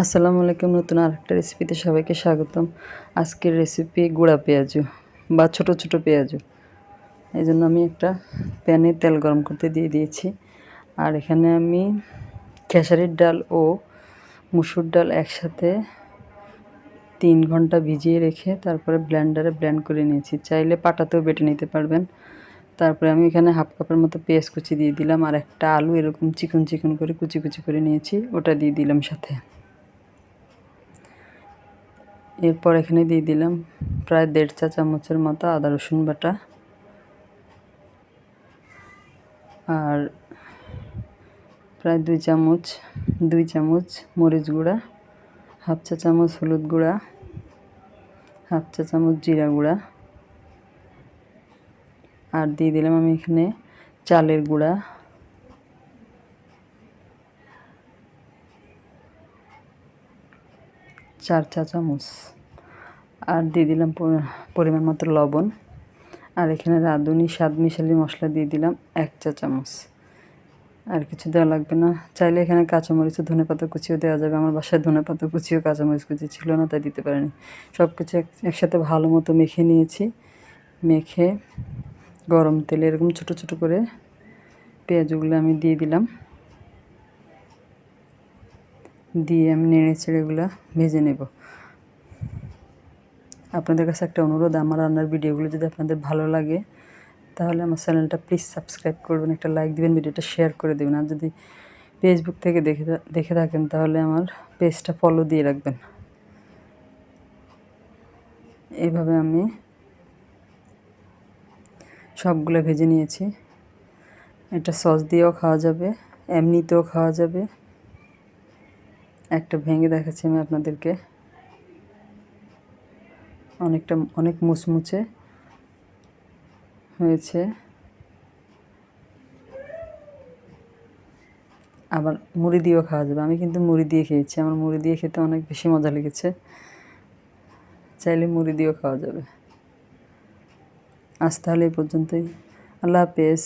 আসসালামু আলাইকুম। নতুন আরেকটা রেসিপিতে সবাইকে স্বাগতম। আজকের রেসিপি গুঁড়া পেঁয়াজু বা ছোট ছোট পেঁয়াজু। এই জন্য আমি একটা প্যানে তেল গরম করতে দিয়ে দিয়েছি। আর এখানে আমি খেসারির ডাল ও মুসুর ডাল একসাথে 3 ঘন্টা ভিজিয়ে রেখে তারপরে ব্লেন্ডারে ব্লেন্ড করে নিয়েছি। চাইলে পাটাতেও বেটে নিতে পারবেন। তারপরে আমি এখানে হাফ কাপের মতো পেঁয়াজ কুচি দিয়ে দিলাম, আর একটা আলু এরকম চিকন চিকন করে কুচি কুচি করে নিয়েছি, ওটা দিয়ে দিলাম সাথে। এরপর এখানে দিয়ে দিলাম প্রায় 1.5 চা চামচের মতো আদা রসুন বাটা, আর প্রায় 2 চামচ মরিচ গুঁড়া, হাফ চা চামচ হলুদ গুঁড়া, হাফ চা চামচ জিরা গুঁড়া, আর দিয়ে দিলাম আমি এখানে চালের গুঁড়া, 4 চা চামচ, আর দিয়ে দিলাম পরিমাণ মতো লবণ। আর এখানে রাঁধুনি স্বাদ মিশালি মশলা দিয়ে দিলাম 1 চা চামচ। আর কিছু দেওয়া লাগবে না। চাইলে এখানে কাঁচামরিচ ও ধনেপাতা কুচিও দেওয়া যাবে। আমার বাসায় ধনেপাতা কুচি ও কাঁচামরিচ কুচি ছিল না, তাই দিতে পারিনি। সব কিছু একসাথে ভালো মতো মেখে নিয়েছি। মেখে গরম তেলে এরকম ছোট ছোট করে পেঁয়াজগুলো আমি দিয়ে দিলাম। দিয়ে আমি নেড়ে চেড়ে এগুলো ভেজে নেব। আপনাদের কাছে একটা অনুরোধ, আমার রান্নার ভিডিওগুলো যদি আপনাদের ভালো লাগে তাহলে আমার চ্যানেলটা প্লিজ সাবস্ক্রাইব করবেন, একটা লাইক দিবেন, ভিডিওটা শেয়ার করে দেবেন। আর যদি ফেসবুক থেকে দেখে থাকেন তাহলে আমার পেজটা ফলো দিয়ে রাখবেন। এইভাবে আমি সবগুলো ভেজে নিয়েছি। এটা সস দিয়েও খাওয়া যাবে, এমনিতেও খাওয়া যাবে। একটা ভেঙে দেখাচ্ছি আমি আপনাদেরকে। অনেক মুচমুচে হয়েছে। আবার মুড়ি দিয়েও খাওয়া যাবে। আমি কিন্তু মুড়ি দিয়ে খেয়েছি, আমার মুড়ি দিয়ে খেতে অনেক বেশি মজা লেগেছে। চাইলে মুড়ি দিয়েও খাওয়া যাবে। আজ তাহলে এই পর্যন্তই। আল্লাহ হাফেজ।